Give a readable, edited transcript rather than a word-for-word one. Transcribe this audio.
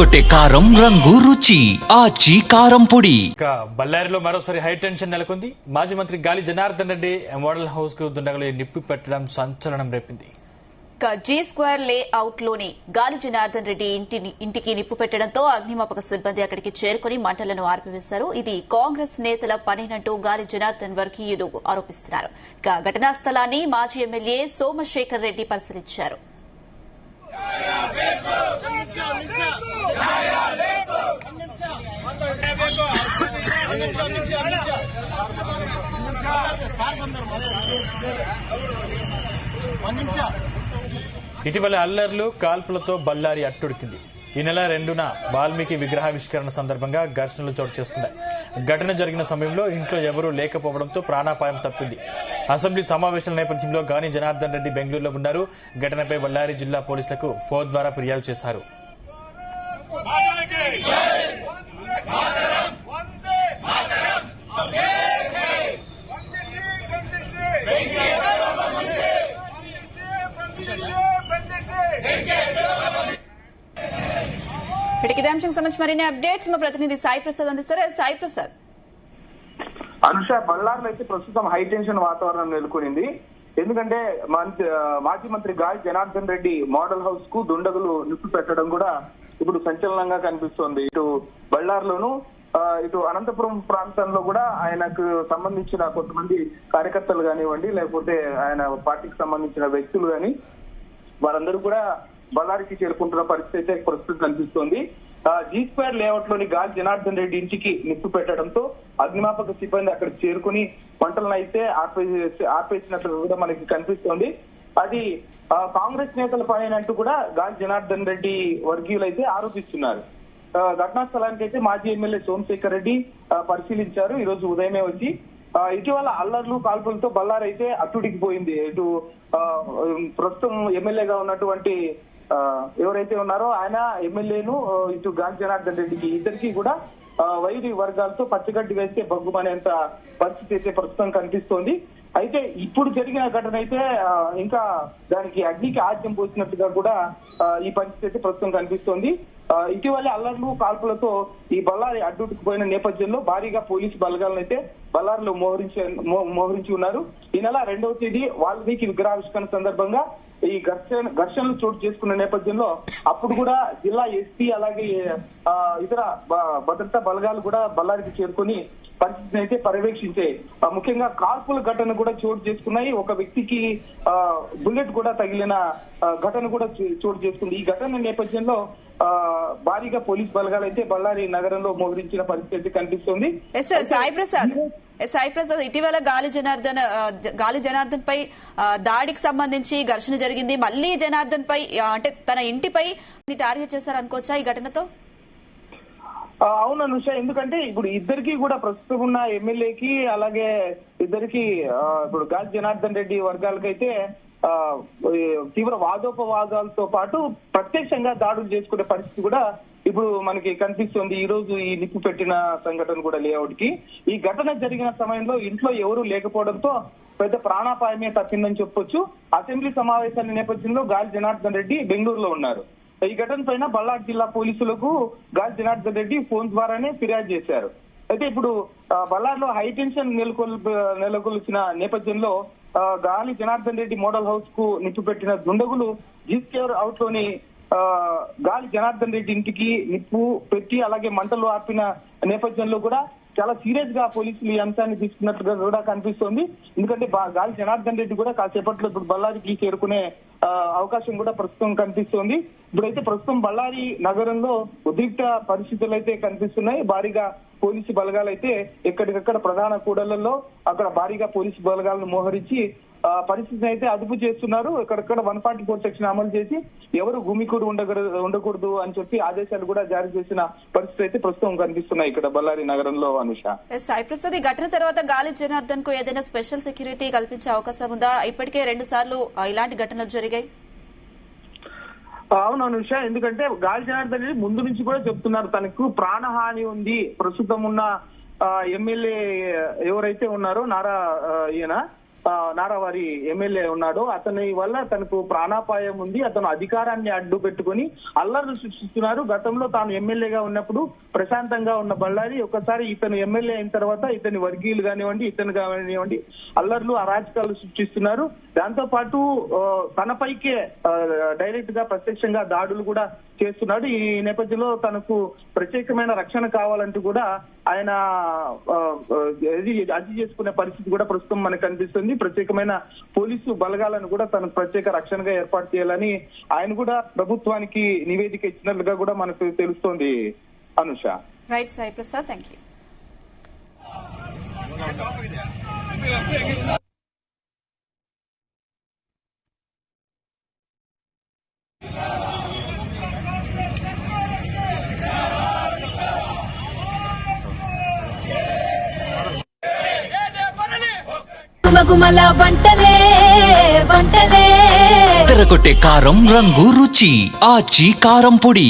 అదరగొట్టే కారం రంగు రుచి ఆచి కారం పొడి. బళ్ళారిలో మరోసారి హై టెన్షన్ నెలకొంది. మాజీ మంత్రి గాలి జనార్దన్ రెడ్డి మోడల్ హౌస్ కు దుండగులు నిప్పు పెట్టడం సంచలనం రేపింది. జీ స్క్వేర్ లేఅవుట్ లోని గాలి జనార్దన్ రెడ్డి ఇంటికి నిప్పు పెట్టడంతో అగ్నిమాపక సిబ్బంది అక్కడికి చేరుకుని మంటలను ఆర్పివేశారు. ఇది కాంగ్రెస్ నేతల పనేనంటూ గాలి జనార్దన్ వర్గీయులు ఆరోపిస్తున్నారు. ఘటనా స్థలాన్ని మాజీ ఎమ్మెల్యే సోమశేఖర్ రెడ్డి పరిశీలించారు. ఇటీవల అల్లర్లు కాల్పులతో బళ్ళారి అట్టుడికింది. ఈ నెల 2న వాల్మీకి విగ్రహావిష్కరణ సందర్భంగా ఘర్షణలు చోటు చేసుకున్నాయి. ఘటన జరిగిన సమయంలో ఇంట్లో ఎవరూ లేకపోవడంతో ప్రాణాపాయం తప్పింది. అసెంబ్లీ సమావేశాల నేపథ్యంలో గాని జనార్దన్ రెడ్డి బెంగళూరులో ఉన్నారు. ఘటనపై బళ్ళారి జిల్లా పోలీసులకు ఫోన్ ద్వారా ఫిర్యాదు చేశారు. ఇదే అంశం సంబంధించి మరిన్ని అప్డేట్స్ మా ప్రతినిధి సాయి ప్రసాద్ అందిస్తారు. సాయి ప్రసాద్. అనుష, బళ్ళార్లో అయితే ప్రస్తుతం హై టెన్షన్ వాతావరణం నెలకొనింది. ఎందుకంటే మాజీ మంత్రి గాలి జనార్దన్ రెడ్డి మోడల్ హౌస్ కు దుండగులు నిప్పు పెట్టడం కూడా ఇప్పుడు సంచలనంగా కనిపిస్తోంది. ఇటు బళ్ళార్లోను ఇటు అనంతపురం ప్రాంతంలో కూడా ఆయనకు సంబంధించిన కొంతమంది కార్యకర్తలు కానివ్వండి, లేకపోతే ఆయన పార్టీకి సంబంధించిన వ్యక్తులు కానీ వారందరూ కూడా బళ్ళారికి చేరుకుంటున్న పరిస్థితి అయితే ప్రస్తుతం కనిపిస్తోంది. జీ స్క్వేర్ లేఅవుట్ లోని గాలి జనార్దన్ రెడ్డి ఇంటికి నిప్పు పెట్టడంతో అగ్నిమాపక సిబ్బంది అక్కడికి చేరుకుని మంటలను అయితే ఆర్పేసినట్లు కూడా మనకి కనిపిస్తోంది. అది కాంగ్రెస్ నేతల పనేనంటూ కూడా గాలి జనార్దన్ రెడ్డి వర్గీయులు అయితే ఆరోపిస్తున్నారు. ఘటనా స్థలానికి అయితే మాజీ ఎమ్మెల్యే సోమశేఖర్ రెడ్డి పరిశీలించారు. ఈ రోజు ఉదయమే వచ్చి ఇటీవల అల్లర్లు కాల్పులతో బళ్ళారి అయితే అట్టుడికి పోయింది. ఇటు ప్రస్తుతం ఎమ్మెల్యేగా ఉన్నటువంటి ఎవరైతే ఉన్నారో ఆయన ఎమ్మెల్యేను ఇటు గాలి జనార్దన్ రెడ్డికి ఇద్దరికి కూడా వైరి వర్గాలతో పచ్చగడ్డి వేస్తే బగ్గుమనేంత పరిస్థితి అయితే ప్రస్తుతం కనిపిస్తోంది. అయితే ఇప్పుడు జరిగిన ఘటన అయితే ఇంకా దానికి అగ్నికి ఆజ్యం పోసినట్టుగా కూడా ఈ పరిస్థితి అయితే ప్రస్తుతం కనిపిస్తోంది. ఇటీవల అల్లర్లు కాల్పులతో ఈ బళ్ళారి అడ్డుకు పోయిన నేపథ్యంలో భారీగా పోలీసు బలగాలను అయితే బళ్ళారిలో మోహరించి ఉన్నారు. ఈ నెల 2వ తేదీ వాల్మీకి విగ్రహావిష్కరణ సందర్భంగా ఈ ఘర్షణలు చోటు చేసుకున్న నేపథ్యంలో అప్పుడు కూడా జిల్లా ఎస్పీ అలాగే ఇతర భద్రతా బలగాలు కూడా బళ్ళారికి చేరుకుని పరిస్థితిని అయితే పర్యవేక్షించే ముఖ్యంగా కాల్పుల ఘటన కూడా చోటు చేసుకున్నాయి. ఒక వ్యక్తికి బుల్లెట్ కూడా తగిలిన ఘటన కూడా చోటు చేసుకుంది. ఈ ఘటన నేపథ్యంలో భారీగా పోలీస్ బలగాలు అయితే బళ్ళారి నగరంలో మోహరించిన పరిస్థితి కనిపిస్తుంది. సాయి ప్రసాద్, ఇటీవల గాలి జనార్దన్ పై దాడికి సంబంధించి ఘర్షణ జరిగింది. మళ్ళీ జనార్దన్ పై అంటే తన ఇంటిపై టార్గెట్ చేశారు అనుకోవచ్చా ఈ ఘటనతో? అవును అనుష, ఎందుకంటే ఇప్పుడు ఇద్దరికి కూడా ప్రస్తుతం ఉన్న ఎమ్మెల్యేకి అలాగే ఇద్దరికి ఇప్పుడు గాలి జనార్దన్ రెడ్డి వర్గాలకైతే తీవ్ర వాదోపవాదాలతో పాటు ప్రత్యక్షంగా దాడులు చేసుకునే పరిస్థితి కూడా ఇప్పుడు మనకి కనిపిస్తుంది. ఈ రోజు ఈ నిప్పు పెట్టిన సంఘటన కూడా లేఅవుట్ కి ఈ ఘటన జరిగిన సమయంలో ఇంట్లో ఎవరూ లేకపోవడంతో పెద్ద ప్రాణాపాయమే తప్పిందని చెప్పొచ్చు. అసెంబ్లీ సమావేశాల నేపథ్యంలో గాలి జనార్దన్ రెడ్డి బెంగళూరులో ఉన్నారు. ఈ ఘటన పైన బళ్ళారి జిల్లా పోలీసులకు గాలి జనార్దన్ రెడ్డి ఫోన్ ద్వారానే ఫిర్యాదు చేశారు. అయితే ఇప్పుడు బళ్ళారిలో హై టెన్షన్ నెలకొల్చిన నేపథ్యంలో గాలి జనార్దన్ రెడ్డి మోడల్ హౌస్ కు నిప్పు పెట్టిన దుండగులు జీ స్క్వేర్ అవుట్ లోని గాలి జనార్దన్ రెడ్డి ఇంటికి నిప్పు పెట్టి అలాగే మంటలు ఆర్పిన నేపథ్యంలో కూడా చాలా సీరియస్ గా పోలీసులు ఈ అంశాన్ని తీసుకున్నట్టుగా కూడా కనిపిస్తోంది. ఎందుకంటే గాలి జనార్దన్ రెడ్డి కూడా కాసేపట్లో ఇప్పుడు బళ్ళారికి చేరుకునే అవకాశం కూడా ప్రస్తుతం కనిపిస్తోంది. ఇప్పుడైతే ప్రస్తుతం బళ్ళారి నగరంలో ఉద్రిక్త పరిస్థితులు అయితే కనిపిస్తున్నాయి. భారీగా పోలీసు బలగాలు అయితే ఎక్కడికక్కడ ప్రధాన కూడళ్లలో అక్కడ భారీగా పోలీసు బలగాలను మోహరించి పరిస్థితిని అయితే అదుపు చేస్తున్నారు. ఎక్కడెక్కడ 144 సెక్షన్ అమలు చేసి ఎవరు భూమికూడు ఉండకూడదు అని చెప్పి ఆదేశాలు కూడా జారీ చేసిన పరిస్థితి అయితే ప్రస్తుతం కనిపిస్తున్నాయి ఇక్కడ బళ్ళారి నగరంలో. అనుష, సాయి ప్రసాద్, ఈ ఘటన తర్వాత గాలి జనార్దన్ కు ఏదైనా స్పెషల్ సెక్యూరిటీ కల్పించే అవకాశం ఉందా? ఇప్పటికే 2 సార్లు ఇలాంటి ఘటనలు జరిగాయి. అవును అనుష, ఎందుకంటే గాలి జనార్దన్ రెడ్డి ముందు నుంచి కూడా చెప్తున్నారు తనకు ప్రాణహాని ఉంది. ప్రస్తుతం ఉన్న ఎమ్మెల్యే ఎవరైతే ఉన్నారో నారా ఈయన నారావారి ఎమ్మెల్యే ఉన్నాడు. అతని వల్ల తనకు ప్రాణాపాయం ఉంది. అతను అధికారాన్ని అడ్డు పెట్టుకుని అల్లర్లు సృష్టిస్తున్నారు. గతంలో తాను ఎమ్మెల్యేగా ఉన్నప్పుడు ప్రశాంతంగా ఉన్న బళ్ళారి ఒకసారి ఇతను ఎమ్మెల్యే అయిన తర్వాత ఇతని వర్గీయులు కానివ్వండి, ఇతను కానివ్వండి అల్లర్లు అరాచకాలు సృష్టిస్తున్నారు. దాంతో పాటు తనపైకే డైరెక్ట్ గా ప్రత్యక్షంగా దాడులు కూడా చేస్తున్నాడు. ఈ నేపథ్యంలో తనకు ప్రత్యేకమైన రక్షణ కావాలంటూ కూడా ఆయన అర్జీ చేసుకునే పరిస్థితి కూడా ప్రస్తుతం మనకు కనిపిస్తుంది. ప్రత్యేకమైన పోలీసు బలగాలను కూడా తనకు ప్రత్యేక రక్షణగా ఏర్పాటు చేయాలని ఆయన కూడా ప్రభుత్వానికి నివేదిక ఇచ్చినట్లుగా కూడా మనకు తెలుస్తోంది. Anusha. Right Sai Prasad, thank you. గుమగుమల వంటలే వంటలే తెరకొట్టే కారం రంగు రుచి ఆచి కారం పొడి.